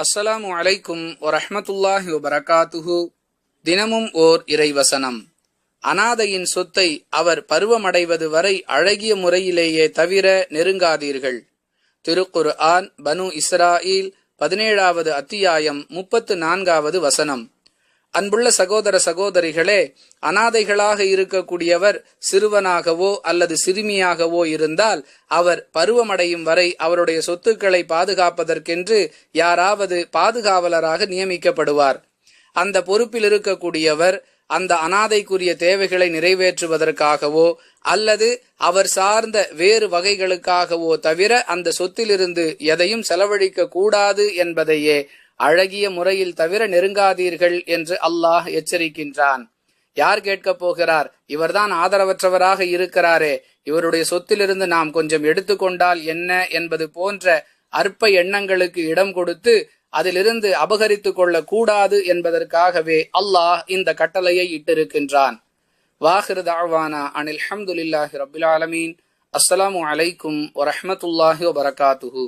அஸ்ஸலாமு அலைக்கும் வரஹ்மத்துல்லாஹி வபரகாத்துஹு. தினமும் ஓர் இறைவசனம். அனாதையின் சொத்தை அவர் பருவமடைவது வரை அழகிய முறையிலேயே தவிர நெருங்காதீர்கள். திருக்குர்ஆன் பனு இஸ்ராயில் 17வது அத்தியாயம் 34வது வசனம். அன்புள்ள சகோதர சகோதரிகளே, அனாதைகளாக இருக்கக்கூடியவர் சிறுவனாகவோ அல்லது சிறுமியாகவோ இருந்தால் அவர் பருவமடையும் வரை அவருடைய சொத்துக்களை பாதுகாப்பதற்கென்று யாராவது பாதுகாவலராக நியமிக்கப்படுவார். அந்த பொறுப்பில் இருக்கக்கூடியவர் அந்த அனாதைக்குரிய தேவைகளை நிறைவேற்றுவதற்காகவோ அல்லது அவர் சார்ந்த வேறு வகைகளுக்காகவோ தவிர அந்த சொத்திலிருந்து எதையும் செலவழிக்க கூடாது என்பதையே அழகிய முறையில் தவிர நெருங்காதீர்கள் என்று அல்லாஹ் எச்சரிக்கின்றான். யார் கேட்கப் போகிறார்? இவர்தான் ஆதரவற்றவராக இருக்கிறாரே, இவருடைய சொத்திலிருந்து நாம் கொஞ்சம் எடுத்துக்கொண்டால் என்ன என்பது போன்ற அற்ப எண்ணங்களுக்கு இடம் கொடுத்து அதிலிருந்து அபகரித்து கொள்ள கூடாது என்பதற்காகவே அல்லாஹ் இந்த கட்டளையை இட்டிருக்கின்றான். வாஹிரு தஅவானா அனில் ஹம்துலில்லாஹி ரப்பில் ஆலமீன். அஸ்ஸலாமு அலைக்கும் வரஹ்மத்துல்லாஹி வபரகாத்துஹு.